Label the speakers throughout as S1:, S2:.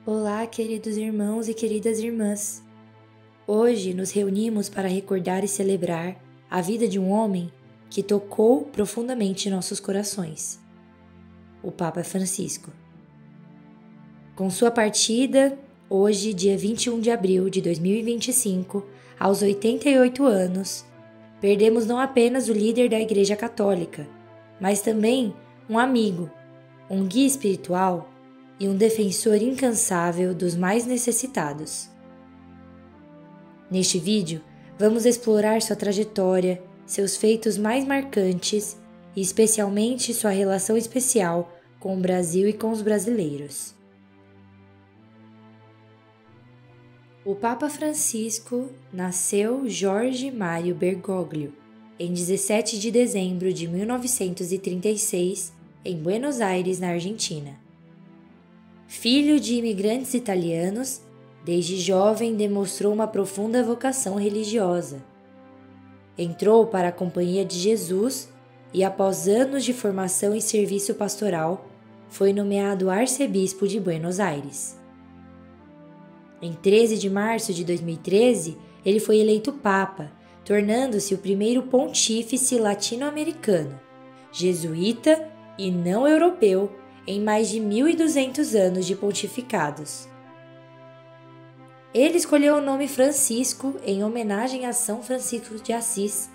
S1: Olá, queridos irmãos e queridas irmãs. Hoje nos reunimos para recordar e celebrar a vida de um homem que tocou profundamente nossos corações, o Papa Francisco. Com sua partida, hoje, dia 21 de abril de 2025, aos 88 anos, perdemos não apenas o líder da Igreja Católica, mas também um amigo, um guia espiritual e um defensor incansável dos mais necessitados. Neste vídeo, vamos explorar sua trajetória, seus feitos mais marcantes e especialmente sua relação especial com o Brasil e com os brasileiros. O Papa Francisco nasceu Jorge Mário Bergoglio em 17 de dezembro de 1936 em Buenos Aires, na Argentina. Filho de imigrantes italianos, desde jovem demonstrou uma profunda vocação religiosa. Entrou para a Companhia de Jesus e, após anos de formação e serviço pastoral, foi nomeado arcebispo de Buenos Aires. Em 13 de março de 2013, ele foi eleito Papa, tornando-se o primeiro pontífice latino-americano, jesuíta e não europeu em mais de 1.200 anos de pontificados. Ele escolheu o nome Francisco em homenagem a São Francisco de Assis,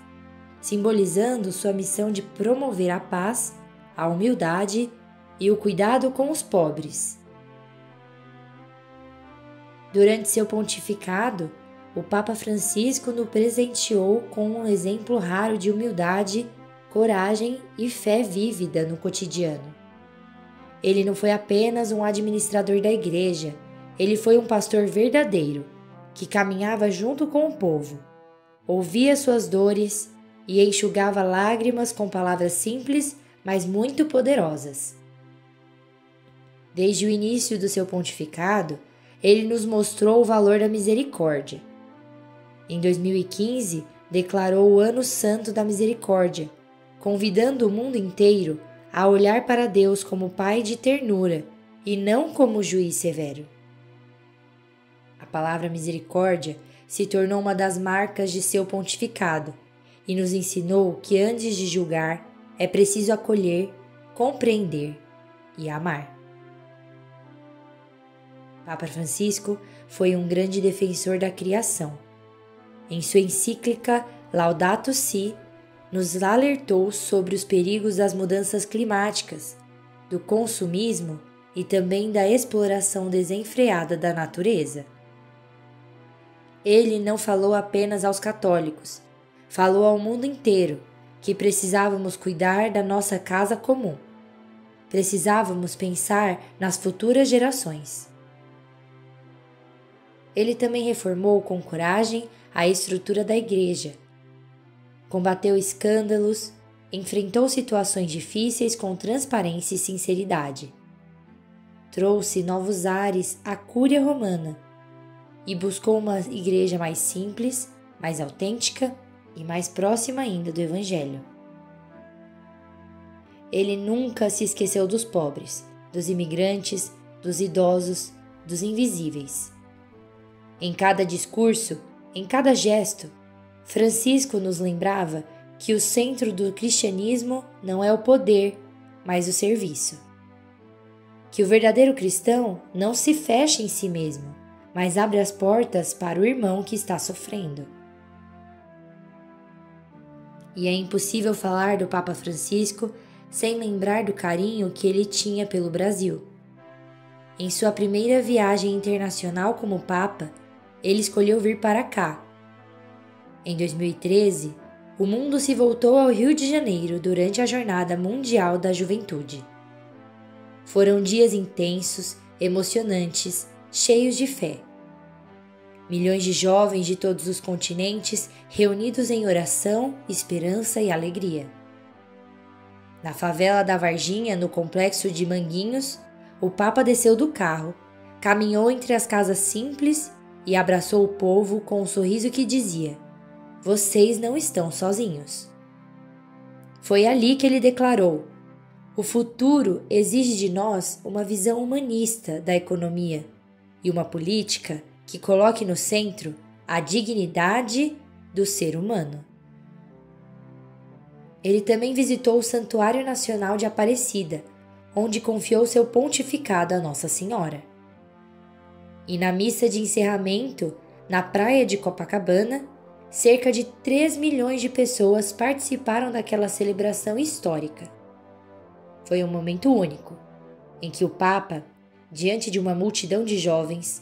S1: simbolizando sua missão de promover a paz, a humildade e o cuidado com os pobres. Durante seu pontificado, o Papa Francisco nos presenteou com um exemplo raro de humildade, coragem e fé vívida no cotidiano. Ele não foi apenas um administrador da igreja, ele foi um pastor verdadeiro, que caminhava junto com o povo, ouvia suas dores e enxugava lágrimas com palavras simples, mas muito poderosas. Desde o início do seu pontificado, ele nos mostrou o valor da misericórdia. Em 2015, declarou o Ano Santo da Misericórdia, convidando o mundo inteiro a olhar para Deus como Pai de ternura e não como juiz severo. A palavra misericórdia se tornou uma das marcas de seu pontificado e nos ensinou que antes de julgar é preciso acolher, compreender e amar. Papa Francisco foi um grande defensor da criação. Em sua encíclica Laudato Si, nos alertou sobre os perigos das mudanças climáticas, do consumismo e também da exploração desenfreada da natureza. Ele não falou apenas aos católicos, falou ao mundo inteiro que precisávamos cuidar da nossa casa comum. Precisávamos pensar nas futuras gerações. Ele também reformou com coragem a estrutura da igreja. Combateu escândalos, enfrentou situações difíceis com transparência e sinceridade. Trouxe novos ares à Cúria Romana e buscou uma igreja mais simples, mais autêntica e mais próxima ainda do Evangelho. Ele nunca se esqueceu dos pobres, dos imigrantes, dos idosos, dos invisíveis. Em cada discurso, em cada gesto, Francisco nos lembrava que o centro do cristianismo não é o poder, mas o serviço. Que o verdadeiro cristão não se fecha em si mesmo, mas abre as portas para o irmão que está sofrendo. E é impossível falar do Papa Francisco sem lembrar do carinho que ele tinha pelo Brasil. Em sua primeira viagem internacional como Papa, ele escolheu vir para cá. Em 2013, o mundo se voltou ao Rio de Janeiro durante a Jornada Mundial da Juventude. Foram dias intensos, emocionantes, cheios de fé. Milhões de jovens de todos os continentes reunidos em oração, esperança e alegria. Na favela da Varginha, no complexo de Manguinhos, o Papa desceu do carro, caminhou entre as casas simples e abraçou o povo com um sorriso que dizia: "Vocês não estão sozinhos." Foi ali que ele declarou: "O futuro exige de nós uma visão humanista da economia, e uma política que coloque no centro a dignidade do ser humano. Ele também visitou o Santuário Nacional de Aparecida, onde confiou seu pontificado a Nossa Senhora. E na missa de encerramento, na praia de Copacabana, cerca de 3 milhões de pessoas participaram daquela celebração histórica. Foi um momento único, em que o Papa, diante de uma multidão de jovens,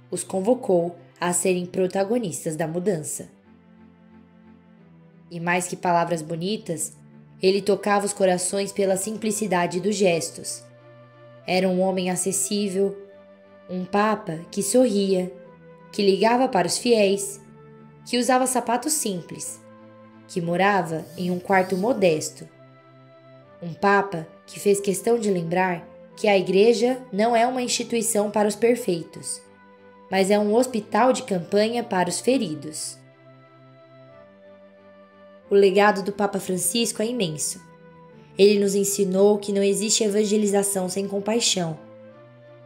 S1: os convocou a serem protagonistas da mudança. E mais que palavras bonitas, ele tocava os corações pela simplicidade dos gestos. Era um homem acessível, um Papa que sorria, que ligava para os fiéis, que usava sapatos simples, que morava em um quarto modesto. Um Papa que fez questão de lembrar que a Igreja não é uma instituição para os perfeitos, mas é um hospital de campanha para os feridos. O legado do Papa Francisco é imenso. Ele nos ensinou que não existe evangelização sem compaixão,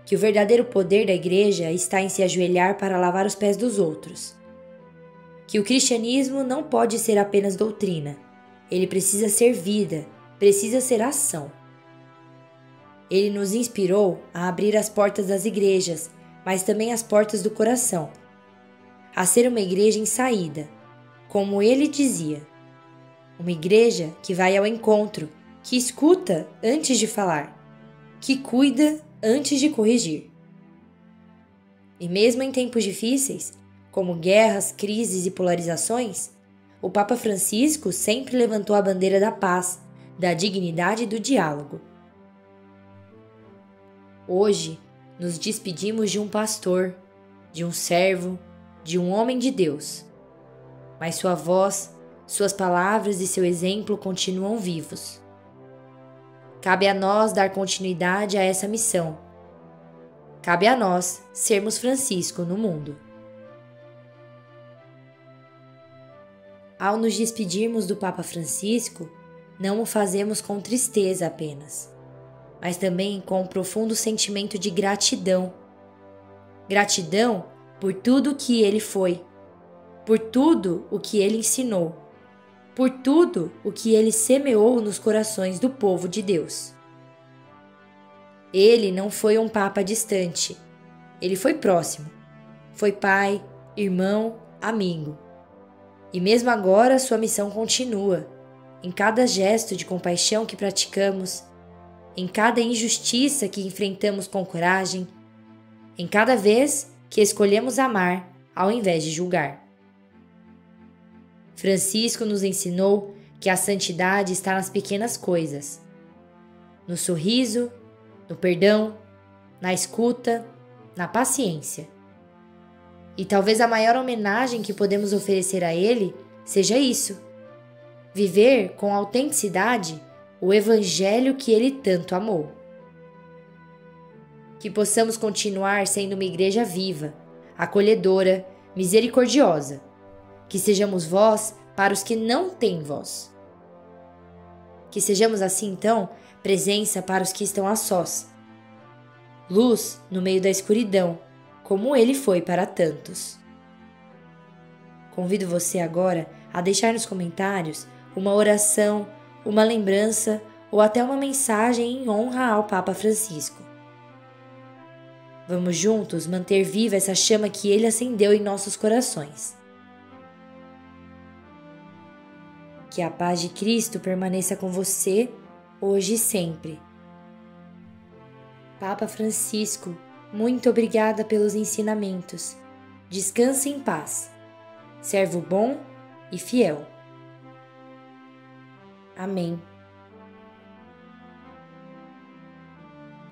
S1: que o verdadeiro poder da Igreja está em se ajoelhar para lavar os pés dos outros, que o cristianismo não pode ser apenas doutrina, ele precisa ser vida, precisa ser ação. Ele nos inspirou a abrir as portas das igrejas, mas também as portas do coração, a ser uma igreja em saída, como ele dizia, uma igreja que vai ao encontro, que escuta antes de falar, que cuida antes de corrigir. E mesmo em tempos difíceis, como guerras, crises e polarizações, o Papa Francisco sempre levantou a bandeira da paz, da dignidade e do diálogo. Hoje, nos despedimos de um pastor, de um servo, de um homem de Deus. Mas sua voz, suas palavras e seu exemplo continuam vivos. Cabe a nós dar continuidade a essa missão. Cabe a nós sermos Francisco no mundo. Ao nos despedirmos do Papa Francisco, não o fazemos com tristeza apenas, mas também com um profundo sentimento de gratidão. Gratidão por tudo o que ele foi, por tudo o que ele ensinou, por tudo o que ele semeou nos corações do povo de Deus. Ele não foi um Papa distante, ele foi próximo, foi pai, irmão, amigo. E mesmo agora sua missão continua, em cada gesto de compaixão que praticamos, em cada injustiça que enfrentamos com coragem, em cada vez que escolhemos amar ao invés de julgar. Francisco nos ensinou que a santidade está nas pequenas coisas, no sorriso, no perdão, na escuta, na paciência. E talvez a maior homenagem que podemos oferecer a ele seja isso: viver com autenticidade o evangelho que ele tanto amou. Que possamos continuar sendo uma igreja viva, acolhedora, misericordiosa. Que sejamos voz para os que não têm voz. Que sejamos assim, então, presença para os que estão a sós. Luz no meio da escuridão, como ele foi para tantos. Convido você agora a deixar nos comentários uma oração, uma lembrança ou até uma mensagem em honra ao Papa Francisco. Vamos juntos manter viva essa chama que ele acendeu em nossos corações. Que a paz de Cristo permaneça com você, hoje e sempre. Papa Francisco, muito obrigada pelos ensinamentos. Descanse em paz. Servo bom e fiel. Amém.